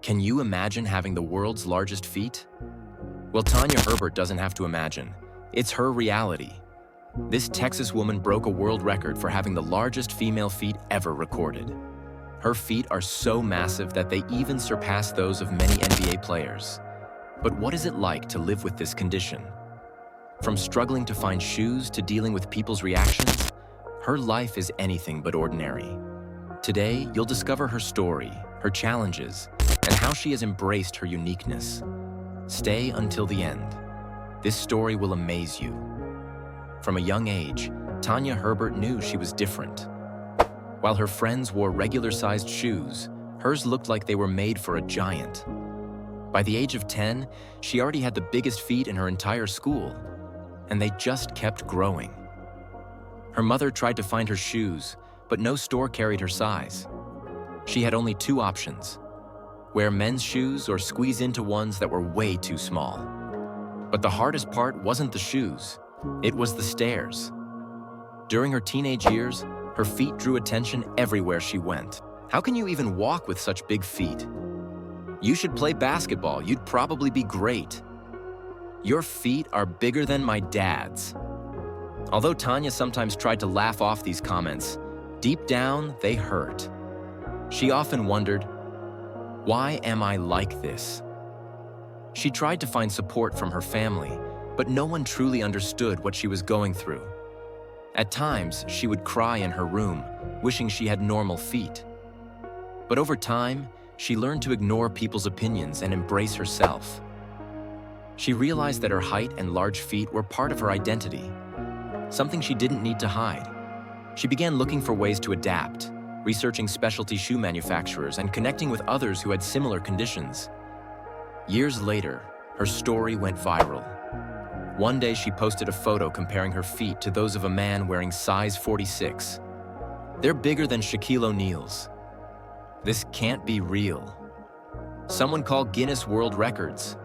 Can you imagine having the world's largest feet? Well, Tanya Herbert doesn't have to imagine. It's her reality. This Texas woman broke a world record for having the largest female feet ever recorded. Her feet are so massive that they even surpass those of many NBA players. But what is it like to live with this condition? From struggling to find shoes to dealing with people's reactions, her life is anything but ordinary. Today, you'll discover her story, her challenges, and how she has embraced her uniqueness. Stay until the end. This story will amaze you. From a young age, Tanya Herbert knew she was different. While her friends wore regular-sized shoes, hers looked like they were made for a giant. By the age of 10, she already had the biggest feet in her entire school, and they just kept growing. Her mother tried to find her shoes, but no store carried her size. She had only two options: wear men's shoes or squeeze into ones that were way too small. But the hardest part wasn't the shoes, it was the stairs. During her teenage years, her feet drew attention everywhere she went. How can you even walk with such big feet? You should play basketball, you'd probably be great. Your feet are bigger than my dad's. Although Tanya sometimes tried to laugh off these comments, deep down, they hurt. She often wondered, why am I like this? She tried to find support from her family, but no one truly understood what she was going through. At times, she would cry in her room, wishing she had normal feet. But over time, she learned to ignore people's opinions and embrace herself. She realized that her height and large feet were part of her identity, something she didn't need to hide. She began looking for ways to adapt, researching specialty shoe manufacturers and connecting with others who had similar conditions. Years later, her story went viral. One day she posted a photo comparing her feet to those of a man wearing size 46. They're bigger than Shaquille O'Neal's. This can't be real. Someone called Guinness World Records.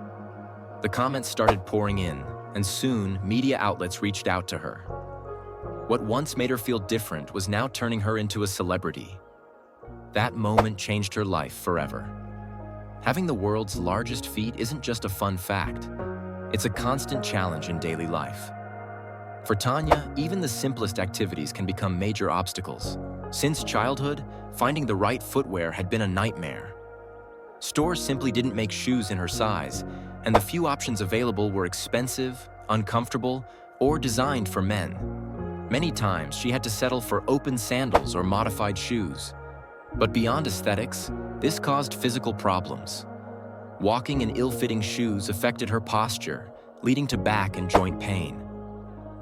The comments started pouring in, and soon media outlets reached out to her. What once made her feel different was now turning her into a celebrity. That moment changed her life forever. Having the world's largest feet isn't just a fun fact. It's a constant challenge in daily life. For Tanya, even the simplest activities can become major obstacles. Since childhood, finding the right footwear had been a nightmare. Stores simply didn't make shoes in her size, and the few options available were expensive, uncomfortable, or designed for men. Many times, she had to settle for open sandals or modified shoes. But beyond aesthetics, this caused physical problems. Walking in ill-fitting shoes affected her posture, leading to back and joint pain.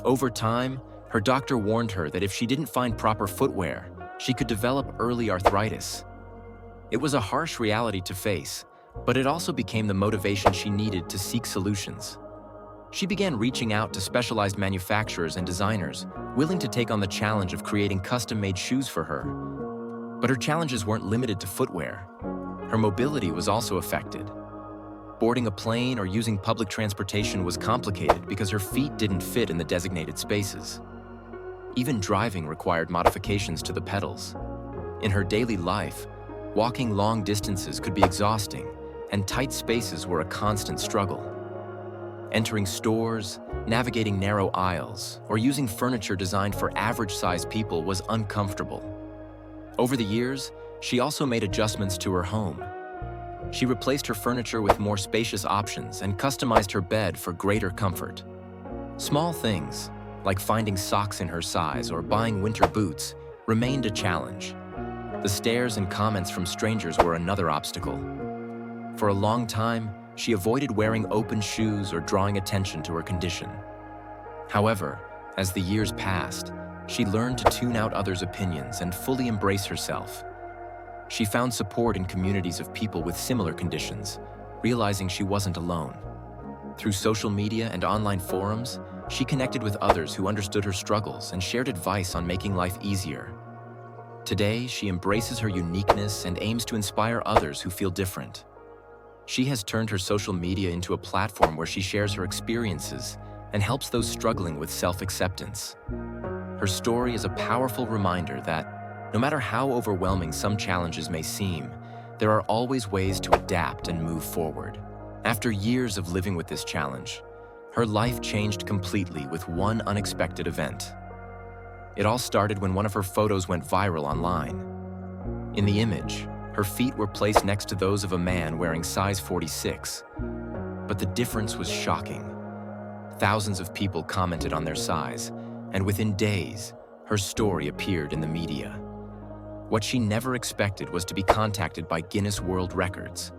Over time, her doctor warned her that if she didn't find proper footwear, she could develop early arthritis. It was a harsh reality to face, but it also became the motivation she needed to seek solutions. She began reaching out to specialized manufacturers and designers, willing to take on the challenge of creating custom-made shoes for her. But her challenges weren't limited to footwear. Her mobility was also affected. Boarding a plane or using public transportation was complicated because her feet didn't fit in the designated spaces. Even driving required modifications to the pedals. In her daily life, walking long distances could be exhausting, and tight spaces were a constant struggle. Entering stores, navigating narrow aisles, or using furniture designed for average-sized people was uncomfortable. Over the years, she also made adjustments to her home. She replaced her furniture with more spacious options and customized her bed for greater comfort. Small things, like finding socks in her size or buying winter boots, remained a challenge. The stares and comments from strangers were another obstacle. For a long time, she avoided wearing open shoes or drawing attention to her condition. However, as the years passed, she learned to tune out others' opinions and fully embrace herself. She found support in communities of people with similar conditions, realizing she wasn't alone. Through social media and online forums, she connected with others who understood her struggles and shared advice on making life easier. Today, she embraces her uniqueness and aims to inspire others who feel different. She has turned her social media into a platform where she shares her experiences and helps those struggling with self-acceptance. Her story is a powerful reminder that, no matter how overwhelming some challenges may seem, there are always ways to adapt and move forward. After years of living with this challenge, her life changed completely with one unexpected event. It all started when one of her photos went viral online. In the image, her feet were placed next to those of a man wearing size 46. But the difference was shocking. Thousands of people commented on their size, and within days, her story appeared in the media. What she never expected was to be contacted by Guinness World Records.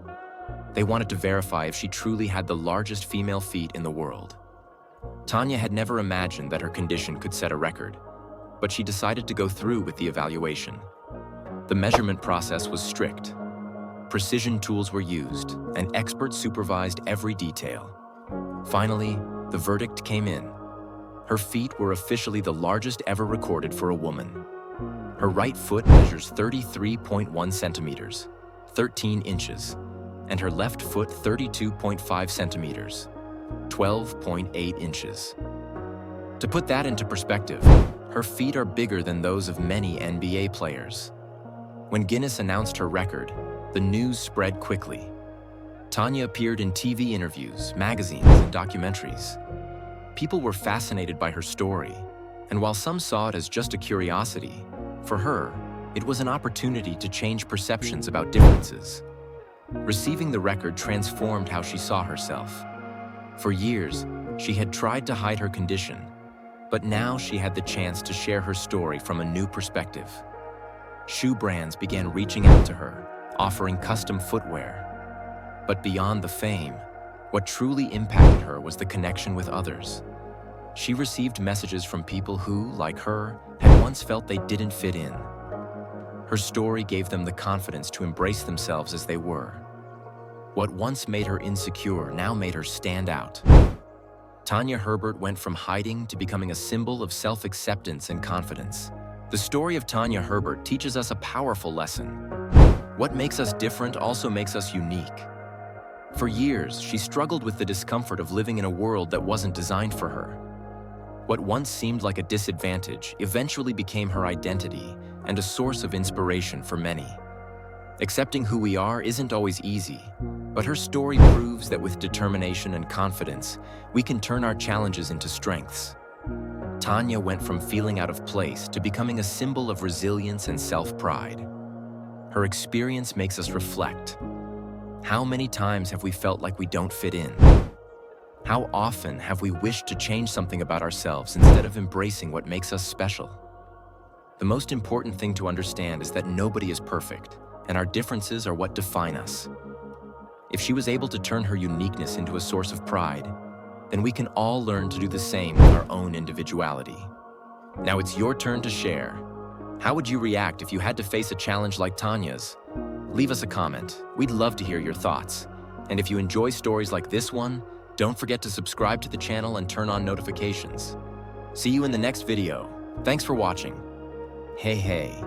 They wanted to verify if she truly had the largest female feet in the world. Tanya had never imagined that her condition could set a record, but she decided to go through with the evaluation. The measurement process was strict. Precision tools were used, and experts supervised every detail. Finally, the verdict came in. Her feet were officially the largest ever recorded for a woman. Her right foot measures 33.1 centimeters, 13 inches, and her left foot 32.5 centimeters, 12.8 inches. To put that into perspective, her feet are bigger than those of many NBA players. When Guinness announced her record, the news spread quickly. Tanya appeared in TV interviews, magazines, and documentaries. People were fascinated by her story, and while some saw it as just a curiosity, for her, it was an opportunity to change perceptions about differences. Receiving the record transformed how she saw herself. For years, she had tried to hide her condition, but now she had the chance to share her story from a new perspective. Shoe brands began reaching out to her, offering custom footwear. But beyond the fame, what truly impacted her was the connection with others. She received messages from people who, like her, had once felt they didn't fit in. Her story gave them the confidence to embrace themselves as they were. What once made her insecure now made her stand out. Tanya Herbert went from hiding to becoming a symbol of self-acceptance and confidence. The story of Tanya Herbert teaches us a powerful lesson. What makes us different also makes us unique. For years, she struggled with the discomfort of living in a world that wasn't designed for her. What once seemed like a disadvantage eventually became her identity and a source of inspiration for many. Accepting who we are isn't always easy, but her story proves that with determination and confidence, we can turn our challenges into strengths. Tanya went from feeling out of place to becoming a symbol of resilience and self-pride. Her experience makes us reflect. How many times have we felt like we don't fit in? How often have we wished to change something about ourselves instead of embracing what makes us special? The most important thing to understand is that nobody is perfect, and our differences are what define us. If she was able to turn her uniqueness into a source of pride, then we can all learn to do the same with our own individuality. Now it's your turn to share. How would you react if you had to face a challenge like Tanya's? Leave us a comment. We'd love to hear your thoughts. And if you enjoy stories like this one, don't forget to subscribe to the channel and turn on notifications. See you in the next video. Thanks for watching. Hey, hey.